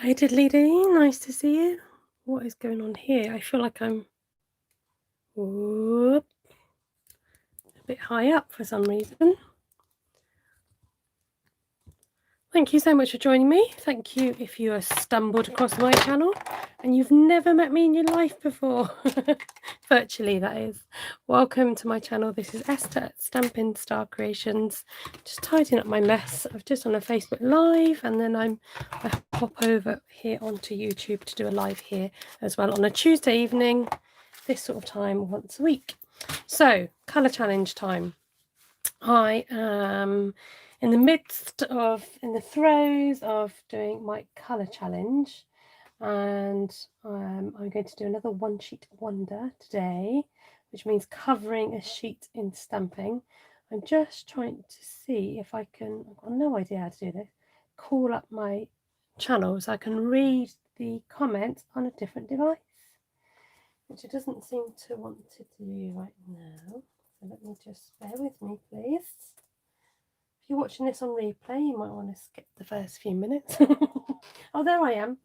Hi Diddly Dee, nice to see you. What is going on here? I feel like I'm whoop, a bit high up for some reason. Thank you so much for joining me. Thank you if you have stumbled across my channel and you've never met me in your life before. Virtually, that is. Welcome to my channel. This is Esther at Stampin Star Creations. Just tidying up my mess. I've just done a Facebook Live and then I hop over here onto YouTube to do a live here as well on a Tuesday evening, this sort of time once a week. So, colour challenge time. I am in the throes of doing my colour challenge, and I'm going to do another one sheet wonder today, which means covering a sheet in stamping. I'm just trying to see if I can, I've got no idea how to do this, call up my channel so I can read the comments on a different device, which it doesn't seem to want to do right now. So let me just bear with me, please. If you're watching this on replay, you might want to skip the first few minutes. Oh, there I am.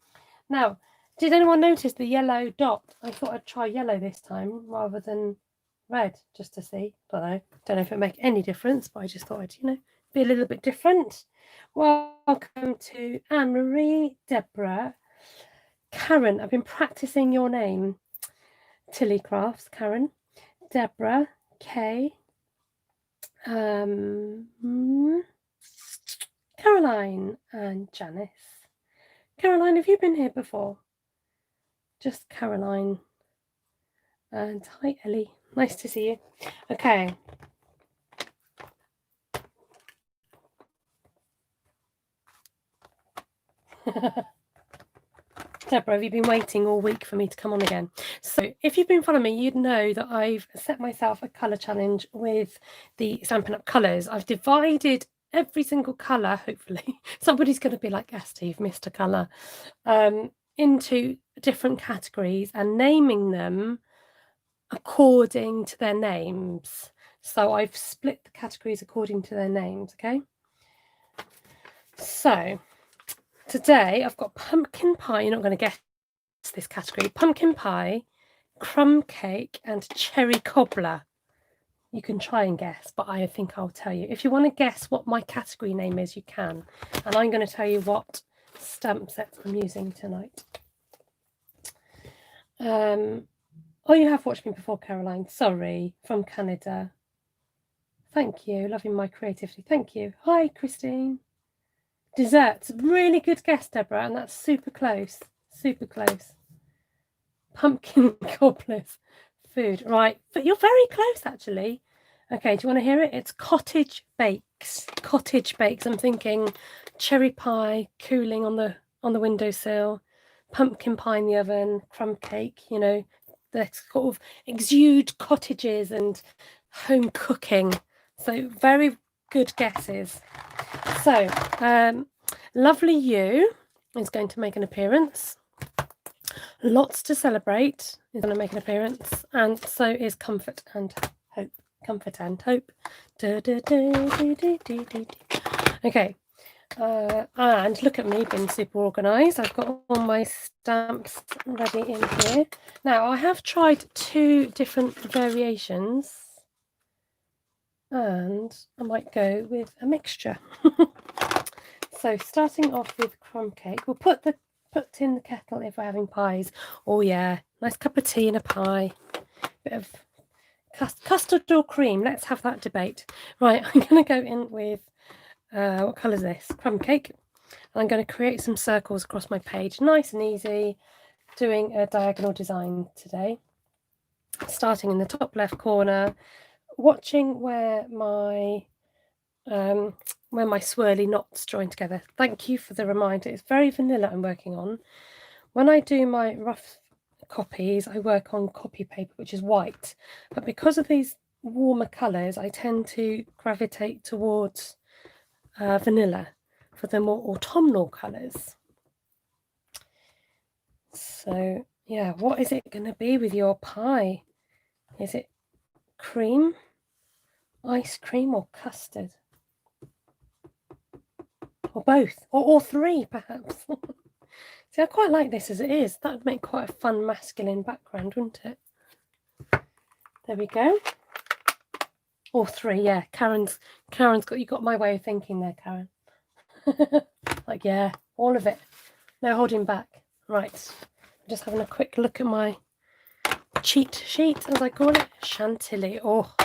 Now, did anyone notice the yellow dot? I thought I'd try yellow this time rather than red, just to see. Don't know if it make any difference, but I just thought I'd, be a little bit different. Welcome to Anne-Marie, Deborah, Karen. I've been practicing your name. Tilly Crafts, Karen, Deborah, Kay, Caroline and Janice. Caroline, have you been here before? Just Caroline. And hi, Ellie. Nice to see you. Okay. Deborah, have you been waiting all week for me to come on again? So if you've been following me, you'd know that I've set myself a colour challenge with the Stampin' Up! Colours. I've divided every single colour, hopefully. Somebody's going to be like, Esther, you've missed a colour. Into different categories and naming them according to their names. So I've split the categories according to their names, okay? So today I've got pumpkin pie. You're not going to guess this category. Pumpkin pie, crumb cake, and cherry cobbler. You can try and guess, but I think I'll tell you. If you want to guess what my category name is, you can. And I'm going to tell you what stamp sets I'm using tonight. Oh, you have watched me before, Caroline. Sorry, from Canada. Thank you. Loving my creativity. Thank you. Hi, Christine. Desserts. Really good guess, Deborah, and that's super close. Super close. Pumpkin cobblers. Food. Right. But you're very close, actually. Okay, do you want to hear it? It's cottage bakes. Cottage bakes. I'm thinking cherry pie cooling on the windowsill, pumpkin pie in the oven, crumb cake, the sort of exude cottages and home cooking. So very good guesses. So lovely you is going to make an appearance. Lots to celebrate is going to make an appearance, and so is comfort and hope. Comfort and hope. Okay. And look at me being super organised. I've got all my stamps ready in here. Now, I have tried 2 different variations, and I might go with a mixture. So starting off with crumb cake, we'll put in the kettle if we're having pies. Oh yeah, nice cup of tea and a pie. Bit of custard or cream. Let's have that debate. Right, I'm going to go in with what colour is this? Crumb cake. And I'm going to create some circles across my page. Nice and easy. Doing a diagonal design today. Starting in the top left corner. Watching where my swirly knots join together. Thank you for the reminder. It's very vanilla I'm working on. When I do my rough copies, I work on copy paper, which is white. But because of these warmer colours, I tend to gravitate towards vanilla for the more autumnal colours. So, yeah, what is it going to be with your pie? Is it cream, ice cream, or custard? Or both, or all 3, perhaps. See, I quite like this as it is. That would make quite a fun masculine background, wouldn't it? There we go. Or 3, yeah. Karen's got, you got my way of thinking there, Karen. Like, yeah, all of it. No holding back. Right. I'm just having a quick look at my cheat sheet, as I call it. Chantilly. Oh,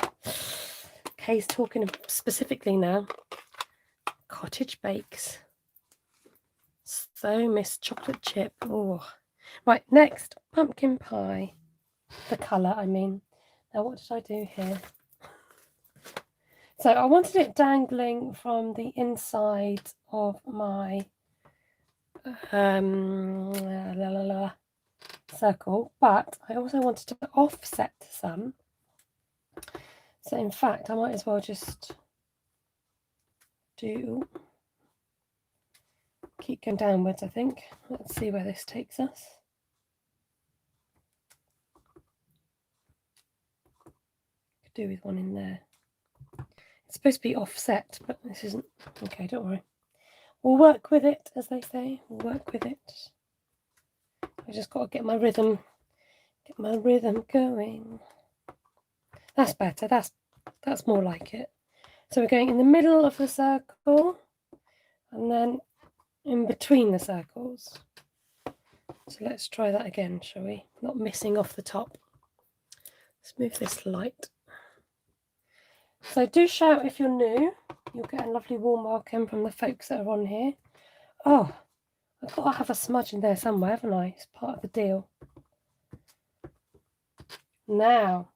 Kay's talking specifically now. Cottage bakes. So miss chocolate chip. Oh, right. Next, pumpkin pie. The colour, I mean. Now, what did I do here? So I wanted it dangling from the inside of my circle, but I also wanted to offset some. So in fact, I might as well just keep going downwards, I think. Let's see where this takes us. Could do with one in there. It's supposed to be offset, but this isn't. Okay, don't worry. We'll work with it, as they say. We'll work with it. I just got to get my rhythm going. That's better. That's more like it. So we're going in the middle of the circle and then in between the circles. So let's try that again, shall we? Not missing off the top. Let's move this light. So do shout if you're new. You'll get a lovely warm welcome from the folks that are on here. Oh, I've got to have a smudge in there somewhere, haven't I? It's part of the deal. Now,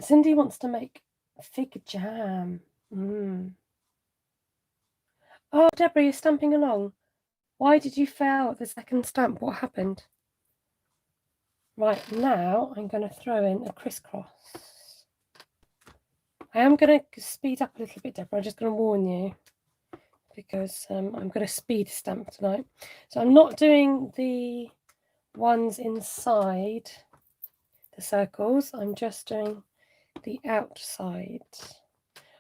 Cindy wants to make fig jam. Oh, Deborah, you're stamping along. Why did you fail at the second stamp? What happened? Right, now I'm going to throw in a crisscross. I am going to speed up a little bit, Deborah. I'm just going to warn you because I'm going to speed stamp tonight. So I'm not doing the ones inside the circles. I'm just doing the outside.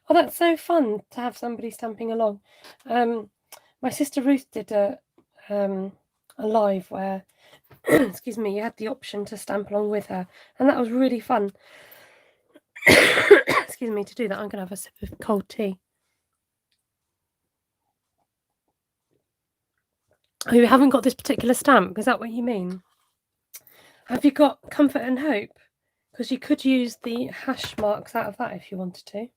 Oh, that's so fun to have somebody stamping along. My sister Ruth did a live where, excuse me, you had the option to stamp along with her, and that was really fun. Excuse me, to do that, I'm going to have a sip of cold tea. Oh, you haven't got this particular stamp? Is that what you mean? Have you got Comfort and Hope? Because you could use the hash marks out of that if you wanted to.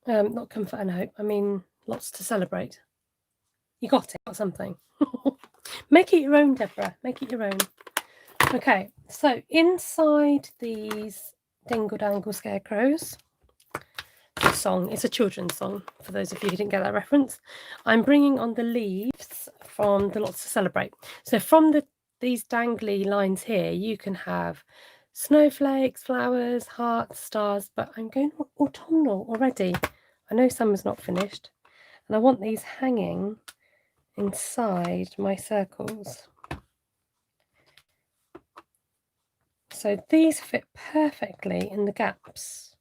Not Comfort and Hope. I mean, lots to celebrate. You got it, or something. Make it your own, Deborah. Make it your own. Okay, so inside these Dingle Dangle Scarecrows, the song, it's a children's song, for those of you who didn't get that reference, I'm bringing on the leaves from the Lots to Celebrate. So from these dangly lines here, you can have snowflakes, flowers, hearts, stars, but I'm going autumnal already. I know summer's not finished, and I want these hanging inside my circles. So these fit perfectly in the gaps,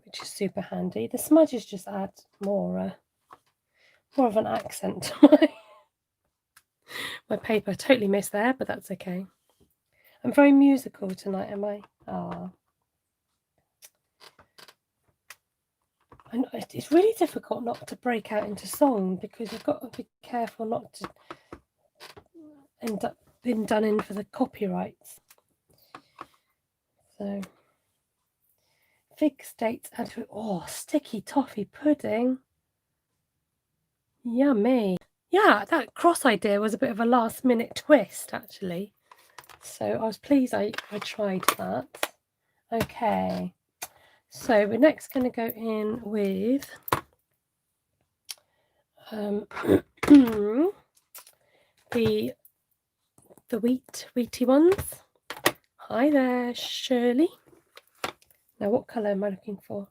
which is super handy. The smudges just add more of an accent to my paper. Totally missed there, but that's okay. I'm very musical tonight, am I? Ah. It's really difficult not to break out into song because you've got to be careful not to end up being done in for the copyrights. So, fig states add to it. Oh, sticky toffee pudding. Yummy. Yeah, that cross idea was a bit of a last minute twist, actually. So I was pleased I tried that. Okay. So we're next going to go in with the wheaty ones. Hi there, Shirley. Now, what colour am I looking for?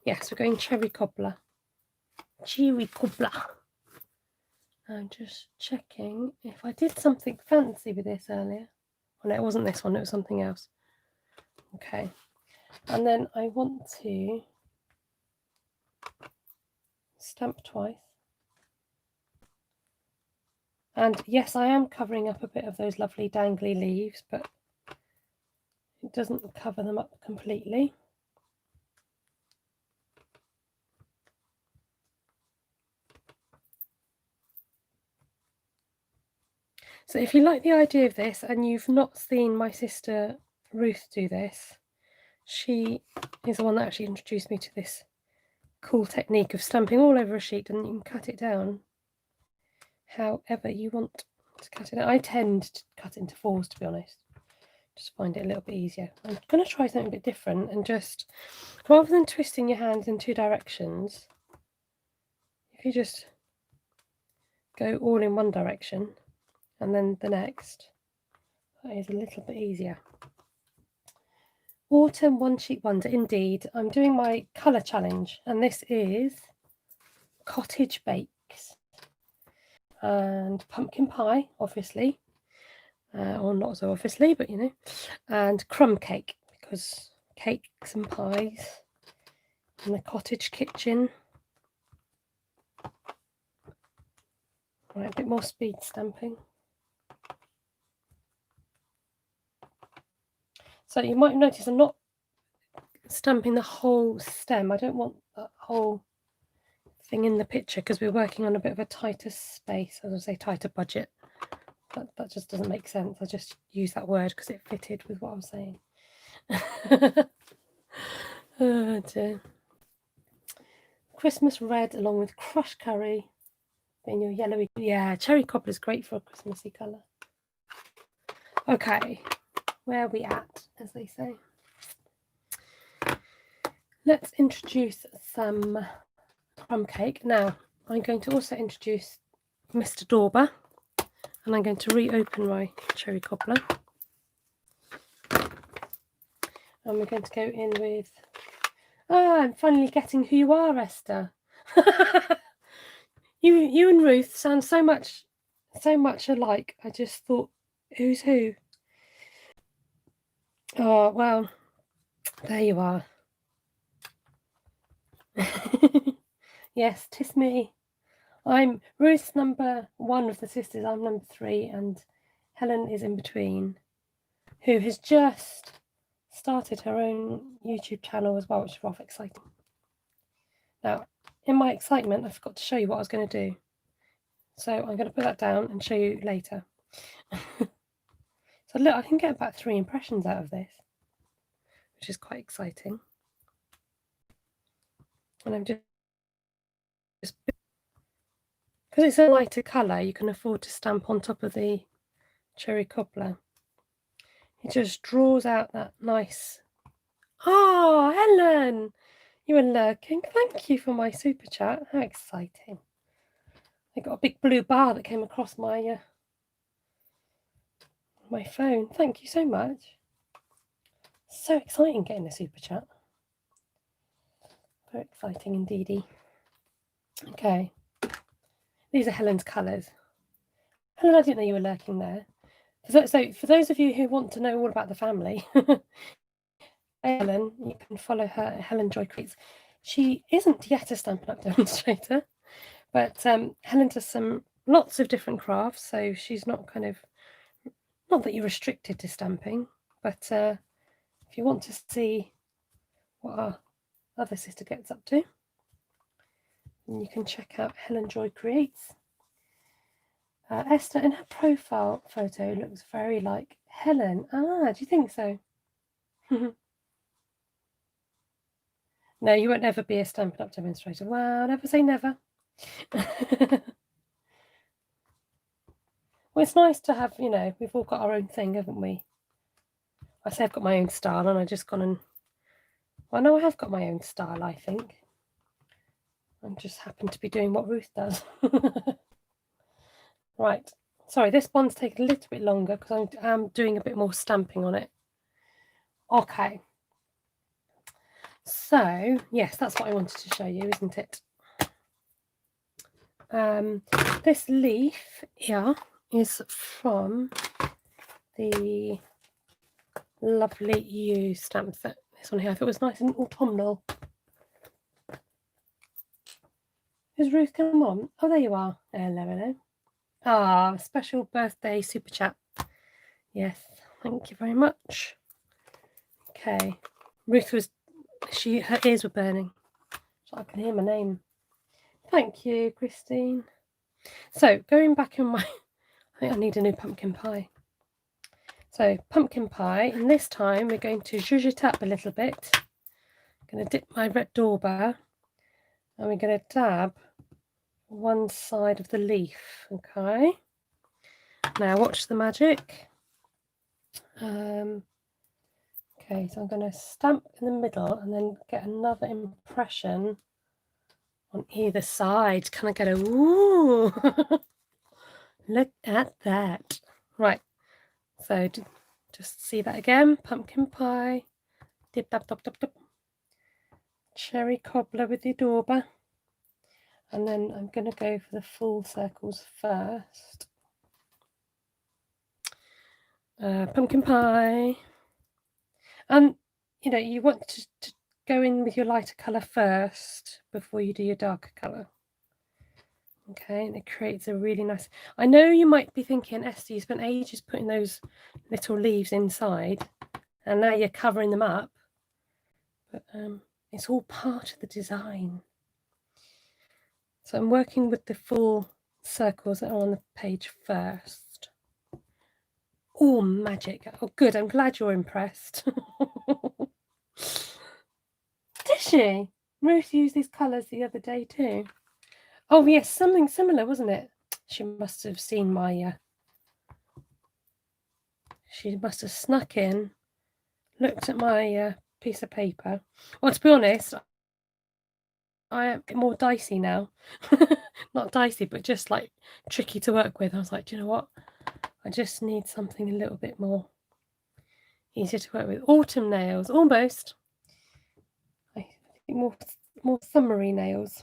Yes, we're going cherry cobbler. Cherry cobbler. I'm just checking if I did something fancy with this earlier. Oh no, it wasn't this one, it was something else. Okay, and then I want to stamp twice. And yes, I am covering up a bit of those lovely dangly leaves, but it doesn't cover them up completely. So if you like the idea of this and you've not seen my sister Ruth do this, she is the one that actually introduced me to this cool technique of stamping all over a sheet, and you can cut it down however you want to cut it out. I tend to cut it into fours, to be honest. Just find it a little bit easier. I'm going to try something a bit different and just, rather than twisting your hands in two directions, if you just go all in one direction and then the next, that is a little bit easier. Autumn One Sheet Wonder, indeed. I'm doing my colour challenge, and this is Cottage Bakes and Pumpkin Pie, obviously, or not so obviously, but you know, and Crumb Cake, because cakes and pies in the cottage kitchen. Right, a bit more speed stamping. So you might notice I'm not stamping the whole stem. I don't want that whole thing in the picture because we're working on a bit of a tighter space, as I say, tighter budget. That just doesn't make sense. I just use that word because it fitted with what I was saying. Oh dear. Christmas red along with crushed curry in your yellowy. Yeah, cherry cobbler is great for a Christmassy colour. Okay, where are we at, as they say? Let's introduce some crumb cake. Now, I'm going to also introduce Mr. Dauber, and I'm going to reopen my cherry cobbler. And we're going to go in with, I'm finally getting who you are, Esther. you and Ruth sound so much alike. I just thought, who's who? Oh, well, there you are. Yes, 'tis me. I'm Ruth's number 1 of the sisters. I'm number 3, and Helen is in between, who has just started her own YouTube channel as well, which is rather exciting. Now, in my excitement, I forgot to show you what I was going to do. So I'm going to put that down and show you later. So look, I can get about 3 impressions out of this, which is quite exciting. And I'm just because it's a lighter colour, you can afford to stamp on top of the cherry cobbler. It just draws out that nice. Oh, Helen, you were lurking. Thank you for my super chat. How exciting! I got a big blue bar that came across my my phone. Thank you so much. So exciting getting a super chat. Very exciting indeedy. Okay, these are Helen's colours. Helen, I didn't know you were lurking there. So for those of you who want to know all about the family, Helen, you can follow her at Helen Joy Creates. She isn't yet a Stampin' Up! Demonstrator, but Helen does lots of different crafts, so she's not kind of, not that you're restricted to stamping, but if you want to see what our other sister gets up to, then you can check out Helen Joy Creates. Esther, in her profile photo, looks very like Helen. Ah, do you think so? No, you won't ever be a Stampin' Up! Demonstrator. Well, never say never. Well, it's nice to have, you know, we've all got our own thing, haven't we? I say I've got my own style, and I just gone and, well, no, I have got my own style, I think. I just happen to be doing what Ruth does. Right, sorry, this one's taken a little bit longer because I am doing a bit more stamping on it. Okay. So, yes, that's what I wanted to show you, isn't it? This leaf here is from the lovely used stamp set. This one here, I thought was nice and autumnal. Has Ruth come on? Oh, there you are. Hello, hello. Ah, special birthday super chat. Yes, thank you very much. Okay, Ruth was, her ears were burning, so I can hear my name. Thank you, Christine. So going back in my, I think I need a new pumpkin pie. So pumpkin pie, and this time we're going to zhuzh it up a little bit. I'm going to dip my red dauber, and we're going to dab one side of the leaf. Okay. Now watch the magic. Okay, so I'm going to stamp in the middle and then get another impression on either side. Can I get a ooh? Look at that. Right, so just see that again. Pumpkin pie, dip, dab, dab, dab, dab. Cherry cobbler with the dauber. And then I'm going to go for the full circles first. Pumpkin pie. And, you know, you want to go in with your lighter colour first before you do your darker colour. Okay, and it creates a really nice... I know you might be thinking, Esther, you spent ages putting those little leaves inside, and now you're covering them up. But it's all part of the design. So I'm working with the full circles that are on the page first. Oh, magic. Oh, good. I'm glad you're impressed. Did she? Ruth used these colours the other day too. Oh, yes, something similar, wasn't it? She must have seen my... she must have snuck in, looked at my piece of paper. Well, to be honest, I am more dicey now. Not dicey, but just like tricky to work with. I was like, do you know what? I just need something a little bit more easier to work with. Autumn nails, almost. I think more summery nails.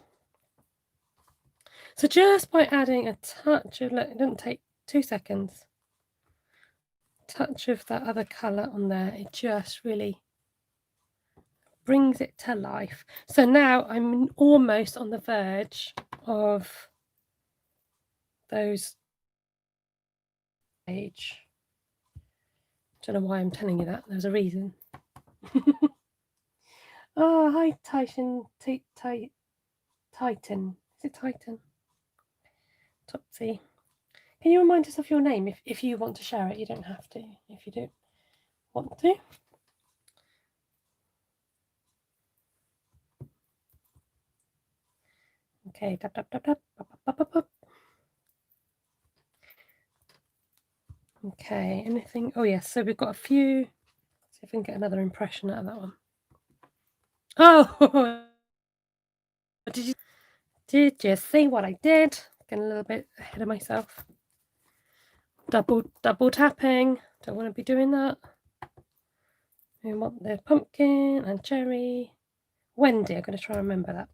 So just by adding a touch of, look, it doesn't take 2 seconds. Touch of that other colour on there, it just really brings it to life. So now I'm almost on the verge of those page. Don't know why I'm telling you that. There's a reason. Oh, hi, Titan. Titan. Is it Titan? Topsy. Can you remind us of your name if you want to share it? You don't have to if you don't want to. Okay, dab, dab, dab, dab, bop, bop, bop, bop. Okay, anything? Oh, yes, so we've got a few. See if we can get another impression out of that one. Oh, did you see what I did? Getting a little bit ahead of myself. Double tapping. Don't want to be doing that. We want the pumpkin and cherry. Wendy, I'm going to try and remember that.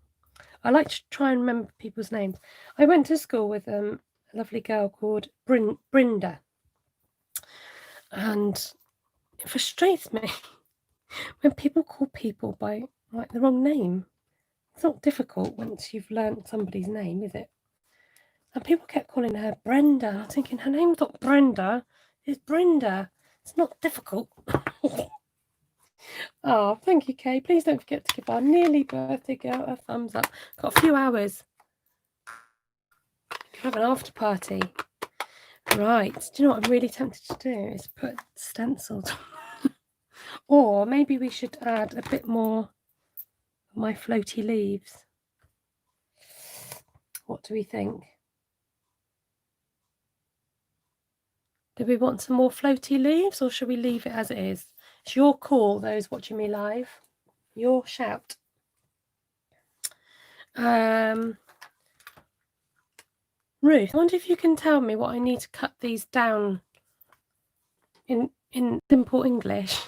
I like to try and remember people's names. I went to school with a lovely girl called Brenda. And it frustrates me when people call people by like the wrong name. It's not difficult once you've learnt somebody's name, is it? And people kept calling her Brenda. I was thinking, her name's not Brenda, it's Brenda. It's not difficult. Oh, thank you, Kay. Please don't forget to give our nearly birthday girl a thumbs up. Got a few hours. Have an after party. Right. Do you know what I'm really tempted to do is put stencils. Or maybe we should add a bit more of my floaty leaves. What do we think? Do we want some more floaty leaves, or should we leave it as it is? It's your call, those watching me live. Your shout. Ruth, I wonder if you can tell me what I need to cut these down in simple English.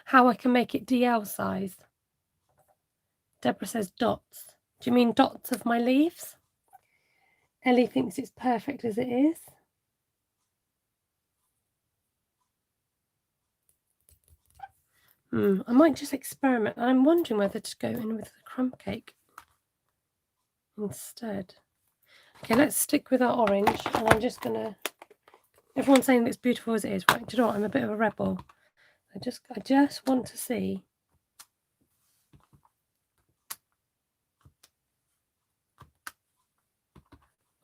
How I can make it DL size. Deborah says dots. Do you mean dots of my leaves? Ellie thinks it's perfect as it is. I might just experiment. I'm wondering whether to go in with the crumb cake instead. Okay, let's stick with our orange, and I'm just gonna. Everyone's saying it's beautiful as it is, right? Do you know what? I'm a bit of a rebel. I just want to see.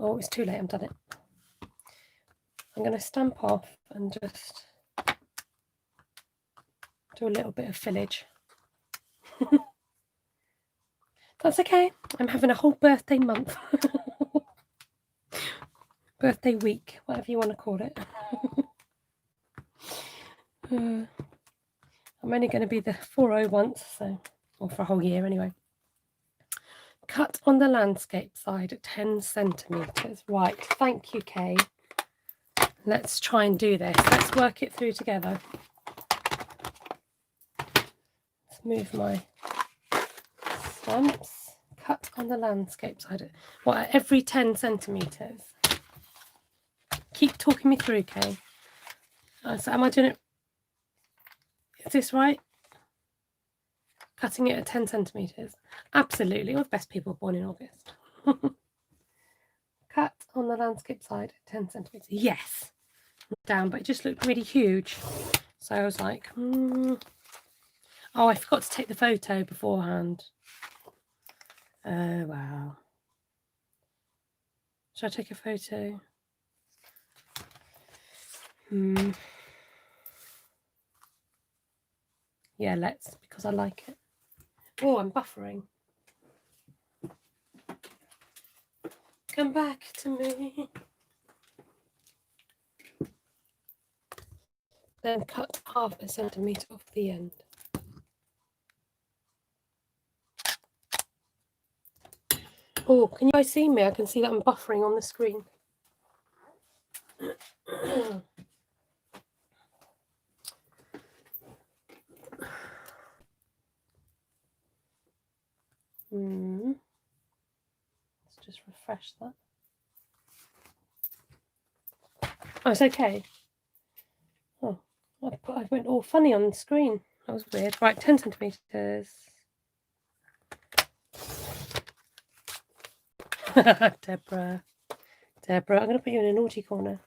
Oh, it's too late. I've done it. I'm going to stamp off and just do a little bit of fillage. That's okay. I'm having a whole birthday month. Birthday week, whatever you want to call it. I'm only going to be the 4-0 once, so, or for a whole year anyway. Cut on the landscape side at 10 centimetres. Right, thank you, Kay. Let's try and do this. Let's work it through together. Let's move my stamps. Cut on the landscape side. What, at every 10 centimetres? Keep talking me through, Kay. So am I doing it? Is this right? Cutting it at 10 centimetres. Absolutely. We're the best people born in August. Cut on the landscape side at 10 centimetres. Yes. Down, but it just looked really huge. So I was like, Oh, I forgot to take the photo beforehand. Oh, wow. Should I take a photo? Yeah, let's, because I like it. Oh, I'm buffering. Come back to me. Then cut 0.5 centimetre off the end. Oh, can you guys see me? I can see that I'm buffering on the screen. Let's just refresh that. Oh, it's okay. Oh, I went all funny on the screen. That was weird. Right, 10 centimetres. Deborah, I'm going to put you in a naughty corner.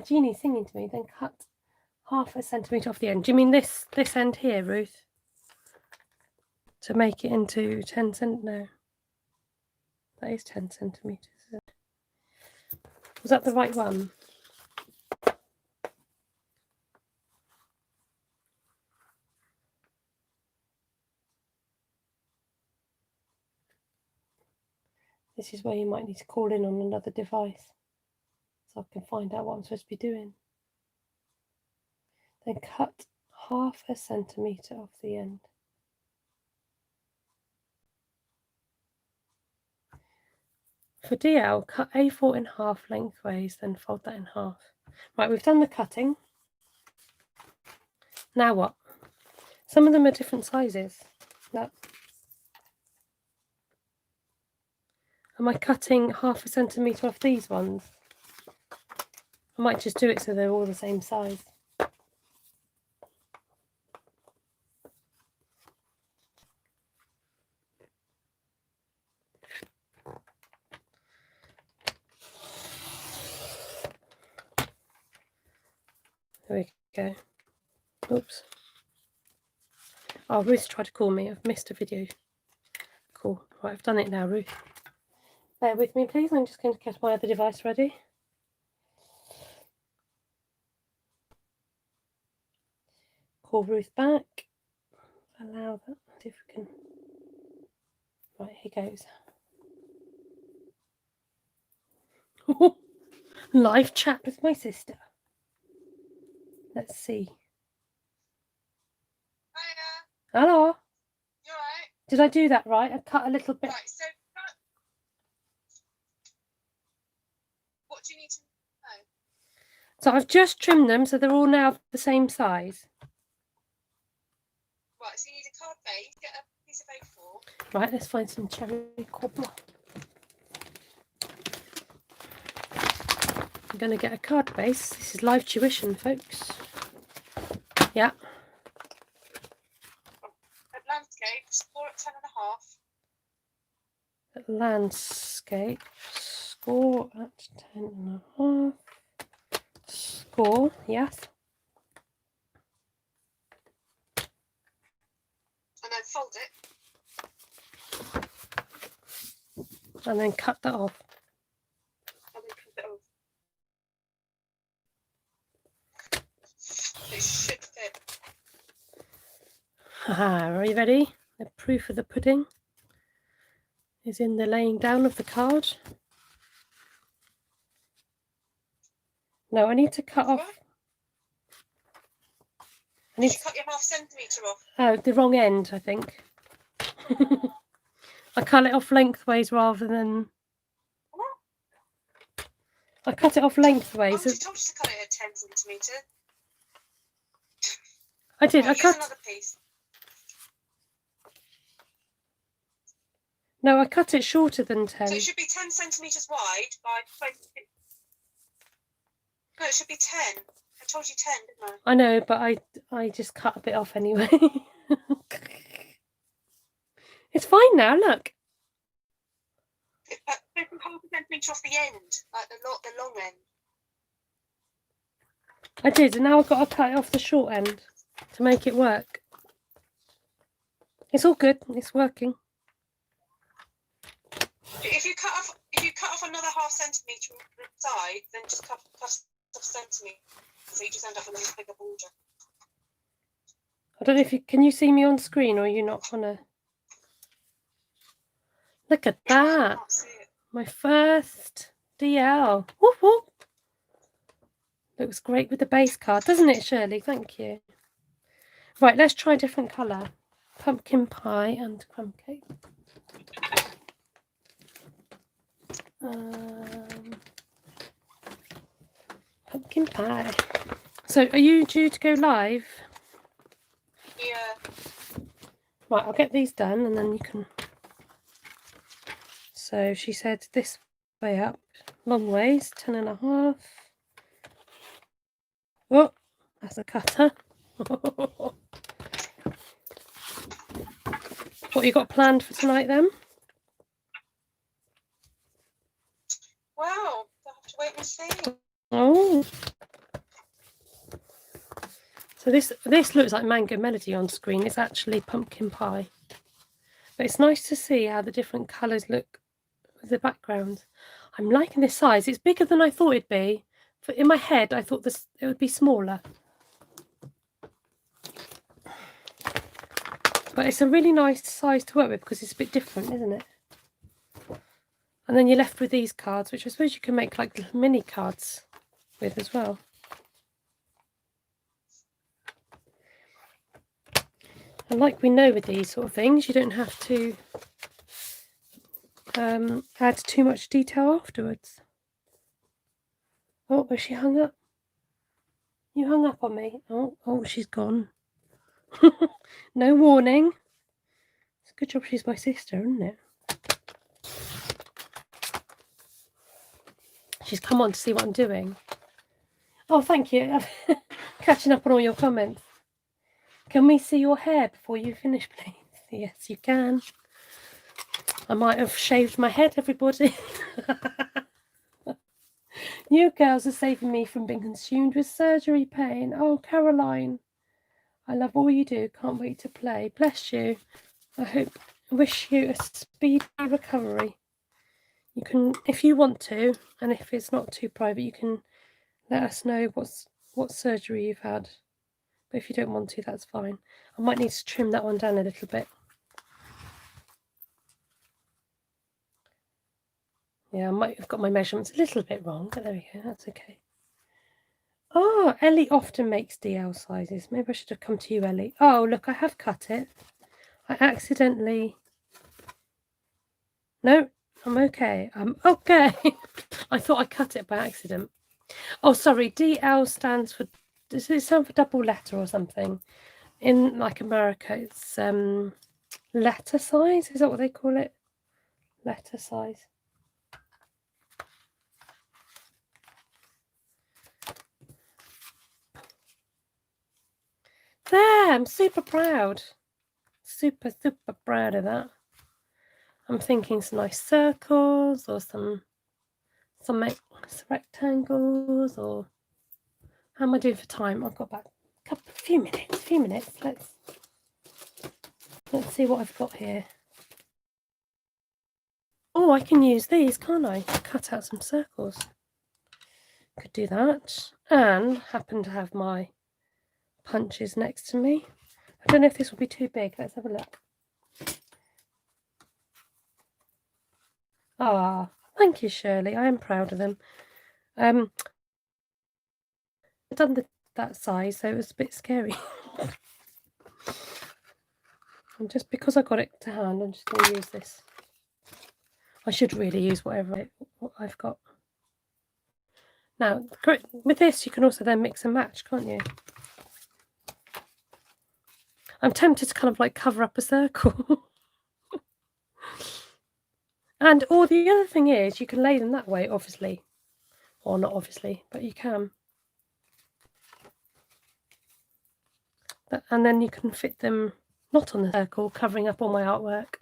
Jeannie's singing to me. Then cut 0.5 centimetre off the end. Do you mean this end here, Ruth? To make it into 10 cent? No, that is 10 centimetres. Was that the right one? This is where you might need to call in on another device so I can find out what I'm supposed to be doing. Then cut 0.5 centimetre off the end. For DL, cut A4 in half lengthways, then fold that in half. Right, we've done the cutting. Now what? Some of them are different sizes. Look. Am I cutting 0.5 centimetre off these ones? I might just do it so they're all the same size. There we go. Oops. Oh, Ruth tried to call me. I've missed a video. Cool. Right, I've done it now, Ruth. Bear with me, please. I'm just going to get my other device ready. Call Ruth back. Allow that. See if we can. Right, here goes. Live chat with my sister. Let's see. Hiya. Hello. You alright? Did I do that right? I cut a little bit. Right, so what do you need to know? So I've just trimmed them so they're all now the same size. Right, so you need a card base, get a piece of A4. Right, let's find some cherry cobbler. I'm going to get a card base. This is live tuition, folks. Yeah. At landscape, score at 10.5. At landscape, score at 10.5. Score, yes. And then fold it. And then cut that off. And then cut it off. It should fit. Haha, are you ready? The proof of the pudding is in the laying down of the card. No, I need to cut off. I need to cut your ½ centimetre off. Oh, the wrong end, I think. I cut it off lengthways rather than. I cut it off lengthways. I told you to cut it at 10 centimetre. I did. Right, I cut. another piece. No, I cut it shorter than 10. So it should be 10 centimetres wide by 20. No, it should be 10. I told you 10, didn't I? I know, but I just cut a bit off anyway. It's fine now, look. ½ centimetre off the end, like the long end. I did, and now I've got to cut it off the short end to make it work. It's all good. It's working. If you cut off another ½ centimetre on the side, then just cut off centimetre, so you just end up with a bigger border. I don't know if you can you see me on screen, or are you not on a. Look at that. I can't see it. My first DL. Whoop, whoop. Looks great with the base card, doesn't it, Shirley? Thank you. Right, let's try a different colour. Pumpkin pie and crumb cake. Pumpkin pie. So, are you due to go live? Yeah. Right, I'll get these done and then you can. So she said this way up, long ways, 10.5. Oh, that's a cutter. What you got planned for tonight then? Wow, I'll have to wait and see. Oh. So this looks like Mango Melody on screen. It's actually pumpkin pie. But it's nice to see how the different colours look with the background. I'm liking this size. It's bigger than I thought it'd be. In my head, I thought it would be smaller. But it's a really nice size to work with because it's a bit different, isn't it? And then you're left with these cards, which I suppose you can make like mini cards with as well. And like we know with these sort of things, you don't have to add too much detail afterwards. Oh, has she hung up? You hung up on me. Oh, she's gone. No warning. It's a good job she's my sister, isn't it? She's come on to see what I'm doing. Oh, thank you. Catching up on all your comments. Can we see your hair before you finish, please? Yes, you can. I might have shaved my head, everybody. You girls are saving me from being consumed with surgery pain. Oh, Caroline, I love all you do. Can't wait to play. Bless you. Wish you a speedy recovery. You can, if you want to, and if it's not too private, you can let us know what surgery you've had. But if you don't want to, that's fine. I might need to trim that one down a little bit. Yeah, I might have got my measurements a little bit wrong, but there we go, that's okay. Oh, Ellie often makes DL sizes. Maybe I should have come to you, Ellie. Oh, look, I have cut it. I accidentally... No, I'm okay. I'm okay. I thought I cut it by accident. Oh, sorry, DL stands for... Does it stand for double letter or something? In, like, America, it's letter size? Is that what they call it? Letter size. I'm super proud. Super proud of that. I'm thinking some nice circles or some rectangles, or how am I doing for time? I've got about a few minutes. Let's see what I've got here. Oh, I can use these, can't I? Cut out some circles. Could do that. And happen to have my punches next to me. I don't know if this will be too big. Let's have a look. Ah, thank you, Shirley. I am proud of them. I've done that size, so it was a bit scary. And just because I got it to hand, I'm just going to use this. I should really use what I've got. Now, with this, you can also then mix and match, can't you? I'm tempted to kind of like cover up a circle. And or the other thing is, you can lay them that way, obviously. Or not obviously, but you can. And then you can fit them not on the circle, covering up all my artwork.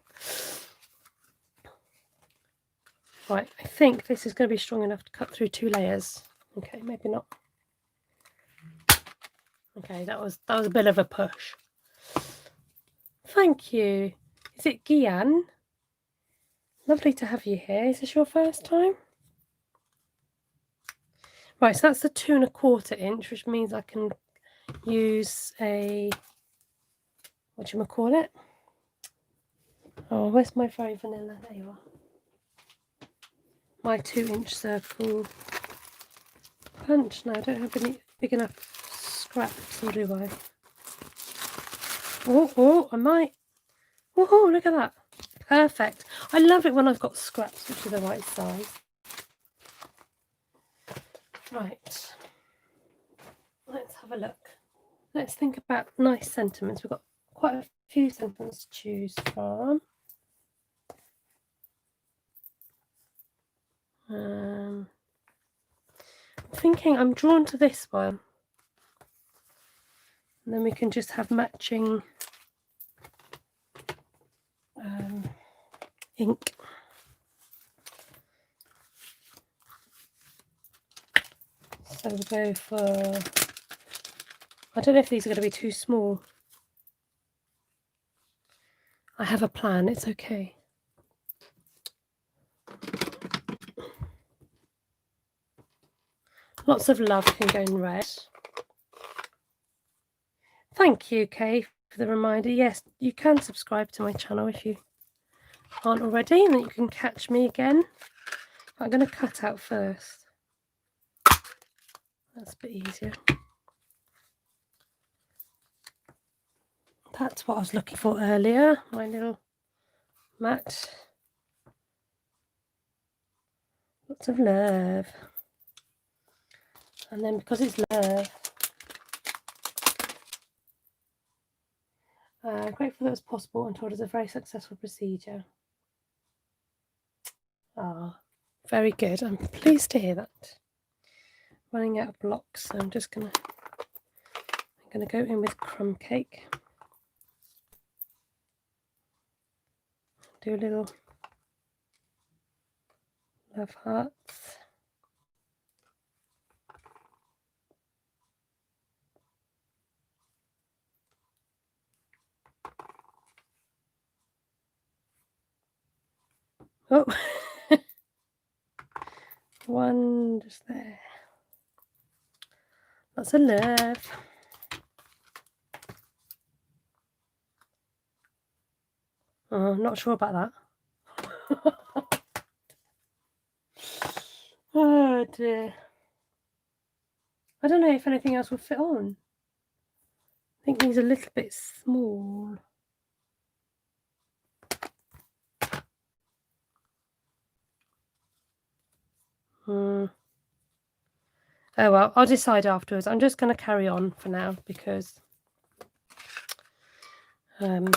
Right, I think this is going to be strong enough to cut through 2 layers. Okay, maybe not. Okay, that was a bit of a push. Thank you. Is it Gian? Lovely to have you here. Is this your first time? Right, so that's the 2 1/4 inch, which means I can use a, what do you call it? Oh, where's my very vanilla? There you are. My 2-inch circle punch. No, I don't have any big enough scraps, or do I? Oh, I might. Oh, look at that. Perfect. I love it when I've got scraps which are the right size. Right. Let's have a look. Let's think about nice sentiments. We've got quite a few sentiments to choose from. I'm thinking I'm drawn to this one. And then we can just have matching ink. So we'll go for, I don't know if these are going to be too small. I have a plan, it's okay. Lots of love can go in red. Thank you, Kay, for the reminder. Yes, you can subscribe to my channel if you aren't already, and then you can catch me again. I'm going to cut out first. That's a bit easier. That's what I was looking for earlier, my little mat. Lots of love. And then because it's love, grateful that it was possible and told us a very successful procedure. Ah, very good. I'm pleased to hear that. Running out of blocks, so I'm just gonna go in with crumb cake. Do a little love hearts. Oh, one just there. Lots of love. Oh, I'm not sure about that. Oh dear. I don't know if anything else will fit on. I think these are a little bit small. Oh well, I'll decide afterwards. I'm just going to carry on for now because I've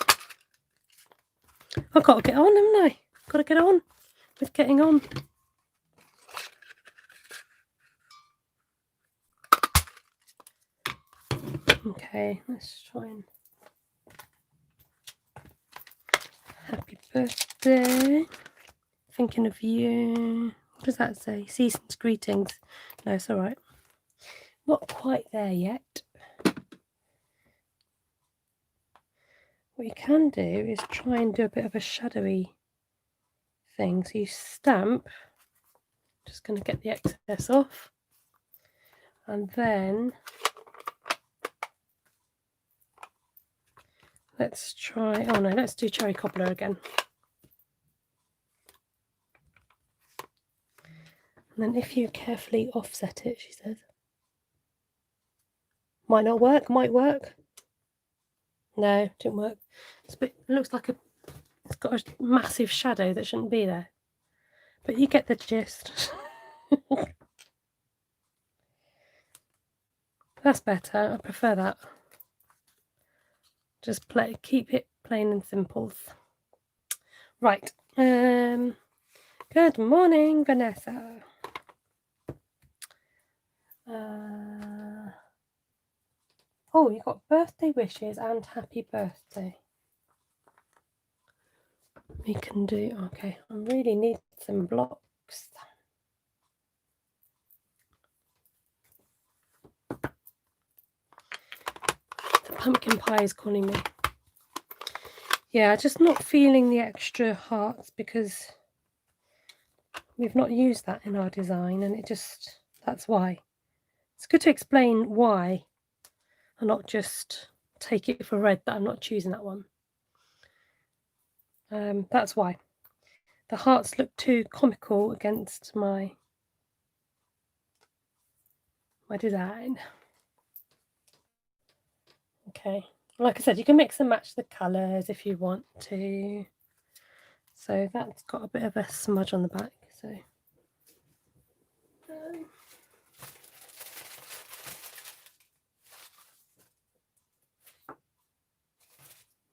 got to get on, haven't I? Got to get on with getting on. Okay, let's try and birthday. Thinking of you. What does that say? Season's greetings. No, it's all right. Not quite there yet. What you can do is try and do a bit of a shadowy thing. So you stamp, just going to get the excess off, and then let's try, oh no, let's do cherry cobbler again. And then if you carefully offset it, she says. Might not work, might work. No, didn't work. It looks like it's got a massive shadow that shouldn't be there. But you get the gist. That's better. I prefer that. Just keep it plain and simple. Right. Good morning, Vanessa. Oh, you got birthday wishes and happy birthday. We can do, okay, I really need some blocks. The pumpkin pie is calling me. Yeah, just not feeling the extra hearts because we've not used that in our design, and that's why. It's good to explain why and not just take it for red that I'm not choosing that one. That's why. The hearts look too comical against my design. Okay, like I said, you can mix and match the colours if you want to. So that's got a bit of a smudge on the back. So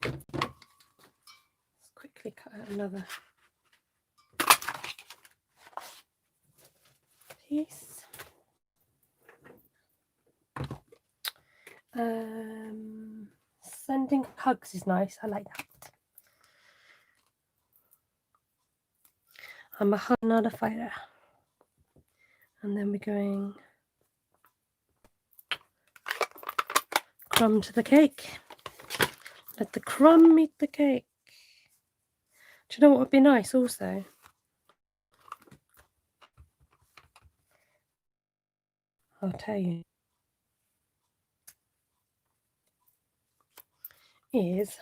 let's quickly cut out another piece. Sending hugs is nice. I like that. I'm a hug, not a fighter. And then we're going crumb to the cake. Let the crumb eat the cake. Do you know what would be nice also? I'll tell you. Is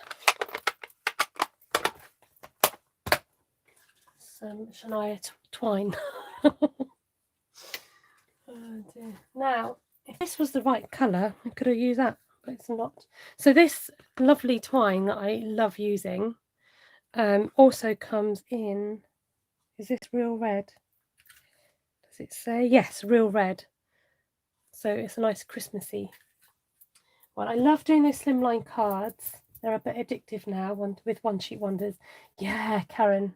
some Shania twine. Oh dear. Now, if this was the right colour, I could have used that, but it's not. So this lovely twine that I love using also comes in, is this real red? Does it say? Yes, real red. So it's a nice Christmassy. Well, I love doing those slimline cards. They're a bit addictive now with one sheet wonders. Yeah, Karen.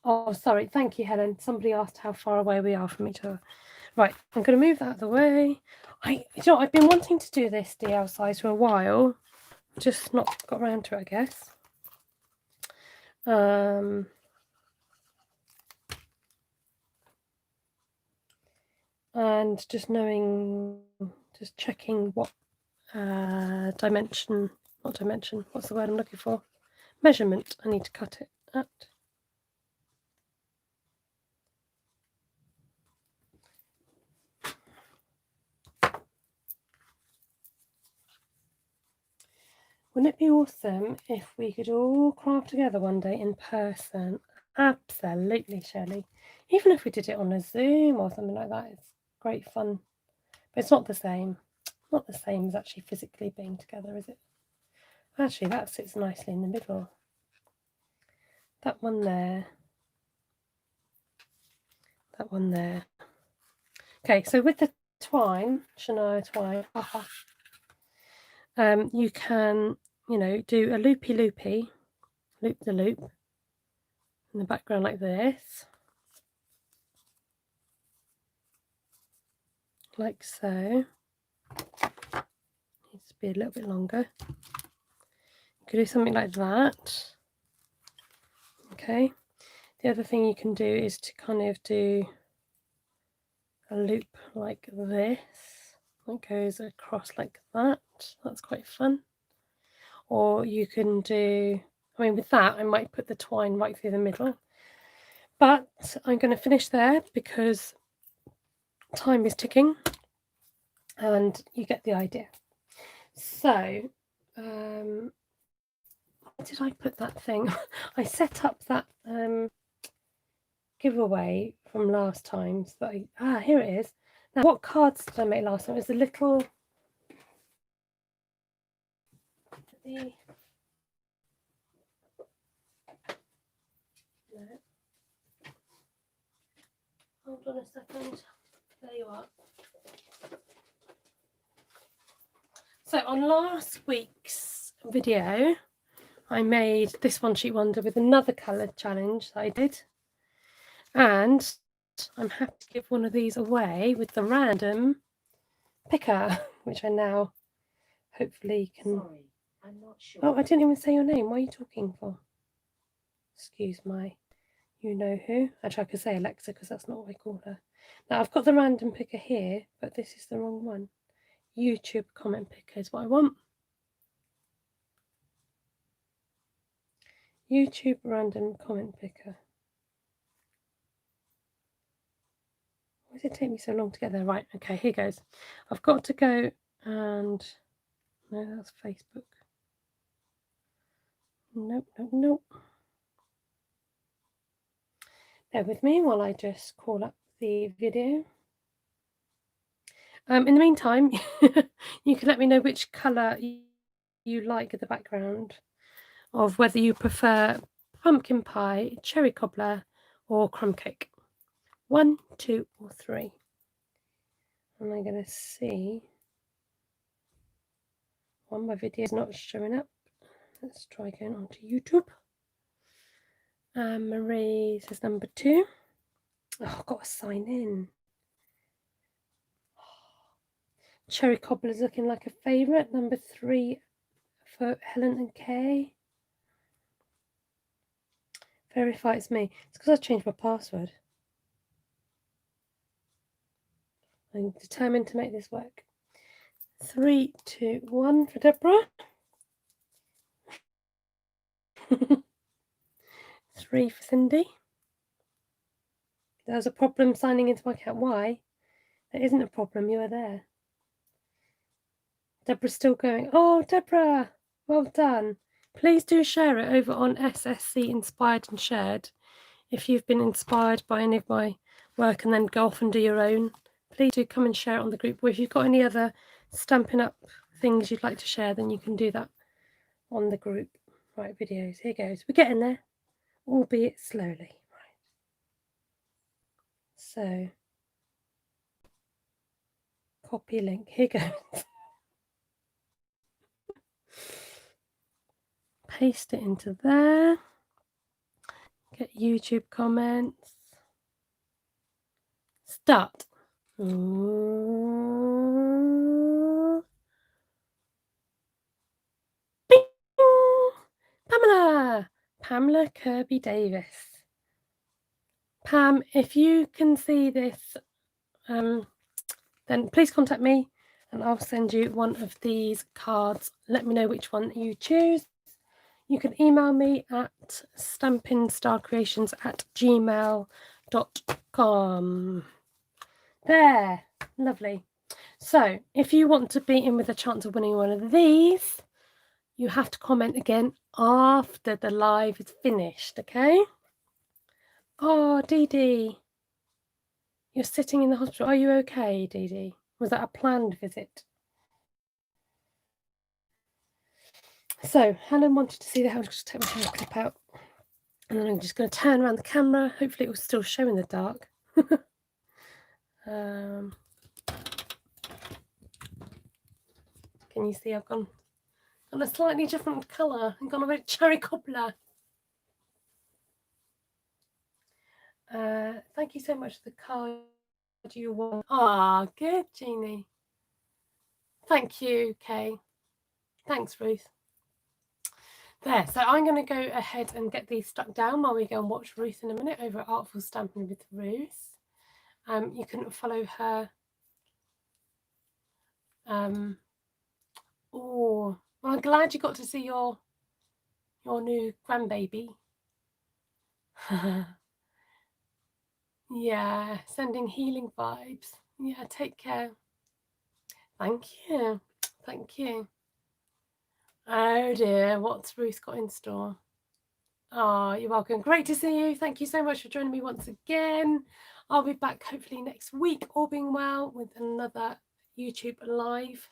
Oh, sorry. Thank you, Helen. Somebody asked how far away we are from each other. Right, I'm going to move that out of the way. I've been wanting to do this DL size for a while. Just not got around to it, I guess. And just checking what dimension, not dimension, what's the word I'm looking for? Measurement I need to cut it at. Wouldn't it be awesome if we could all craft together one day in person? Absolutely, Shirley. Even if we did it on a Zoom or something like that, it's great fun. But it's not the same. Not the same as actually physically being together, is it? Actually, that sits nicely in the middle. That one there. That one there. Okay, so with the twine, Shania twine, you can, do a loopy, loop the loop in the background like this. Like so. Needs to be a little bit longer. You could do something like that. Okay, the other thing you can do is to kind of do a loop like this that goes across like that. That's quite fun. Or you can do, I mean, with that I might put the twine right through the middle, but I'm going to finish there because time is ticking and you get the idea. So where did I put that thing? I set up that giveaway from last time, so that here it is. Now, what cards did I make last time? It was the little no. Hold on a second. There you are. So on last week's video, I made this one sheet wonder with another colour challenge that I did, and I'm happy to give one of these away with the random picker, which I now hopefully can. Sorry, I'm not sure. Oh, I didn't even say your name. What are you talking for? Excuse my you-know-who. Actually, I could say Alexa because that's not what I call her. Now, I've got the random picker here, but this is the wrong one. YouTube comment picker is what I want. YouTube random comment picker. Why does it take me so long to get there? Right, okay, here goes. I've got to go and... No, that's Facebook. Nope, nope, nope. Bear with me while I just call up the video. In the meantime, you can let me know which colour you like at the background, of whether you prefer pumpkin pie, cherry cobbler, or crumb cake. 1, 2, or 3. And I'm going to see. My video is not showing up. Let's try going onto YouTube. Marie says number 2. Oh, I've got to sign in. Cherry cobbler is looking like a favourite. Number 3 for Helen and Kay. Verify it's me. It's because I changed my password. I'm determined to make this work. 3, 2, 1 for Deborah. 3 for Cindy. There was a problem signing into my account. Why? There isn't a problem. You are there. Deborah's still going. Oh, Deborah, well done. Please do share it over on SSC Inspired and Shared. If you've been inspired by any of my work and then go off and do your own, please do come and share it on the group. Or if you've got any other Stampin' Up things you'd like to share, then you can do that on the group. Right, videos. Here goes. We're getting there, albeit slowly. Right. So, copy link. Here goes. Paste it into there. Get YouTube comments. Start. Ooh. Bing! Pamela Kirby Davis. Pam, if you can see this, then please contact me and I'll send you one of these cards. Let me know which one you choose. You can email me at stampinstarcreations@gmail.com. There, lovely. So if you want to be in with a chance of winning one of these, you have to comment again after the live is finished, okay? Oh, Dee Dee, you're sitting in the hospital. Are you okay, Dee Dee? Was that a planned visit? So Helen wanted to see the house. Just take my hair clip out. And then I'm just going to turn around the camera. Hopefully it will still show in the dark. Can you see I've gone on a slightly different colour? I've gone a bit cherry cobbler. Thank you so much for the card you won. Ah, good, Jeannie. Thank you, Kay. Thanks, Ruth. There, so I'm going to go ahead and get these stuck down while we go and watch Ruth in a minute over at Artful Stamping with Ruth. You can follow her. Oh, well, I'm glad you got to see your new grandbaby. Yeah, sending healing vibes. Yeah, take care. Thank you. Thank you. Oh dear, what's Ruth got in store? Oh, you're welcome. Great to see you. Thank you so much for joining me once again. I'll be back hopefully next week, all being well, with another YouTube live.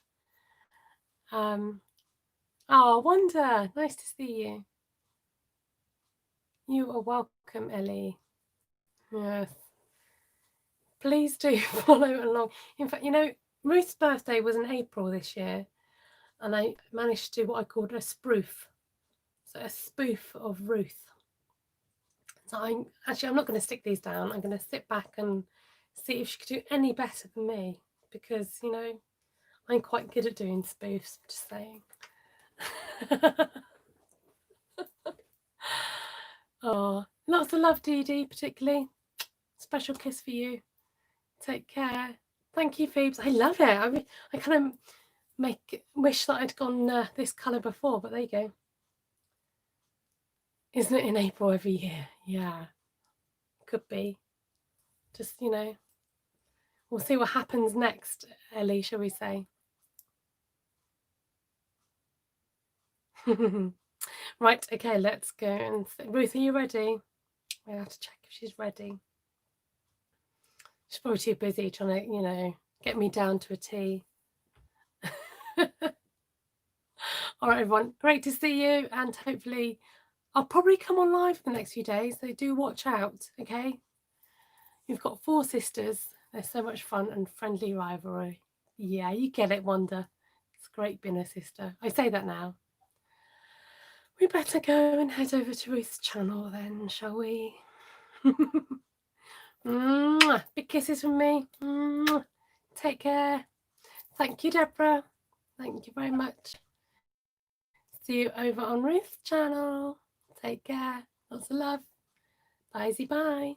Oh, Wanda, nice to see you. You are welcome, Ellie. Yes. Please do follow along. In fact, you know, Ruth's birthday was in April this year, and I managed to do what I called a spoof. So a spoof of Ruth. So I'm not going to stick these down. I'm going to sit back and see if she could do any better than me, because, you know, I'm quite good at doing spoofs, just saying. Oh, lots of love, Dee Dee, particularly. Special kiss for you. Take care. Thank you, Phoebes. I love it. I kind of wish that I'd gone this colour before, but there you go. Isn't it in April every year? Yeah, could be. Just, you know, we'll see what happens next, Ellie, shall we say. Right, okay, let's go. And Ruth, are you ready? I have to check if she's ready. She's probably too busy trying to, you know, get me down to a T. All right, everyone, great to see you, and hopefully I'll probably come on live for the next few days, so do watch out, okay? You've got 4 sisters. They're so much fun and friendly rivalry. Yeah, you get it, Wanda. It's great being a sister. I say that now. We better go and head over to Ruth's channel then, shall we? Big kisses from me. Take care. Thank you, Deborah. Thank you very much. See you over on Ruth's channel. Take care. Lots of love. Bye-bye.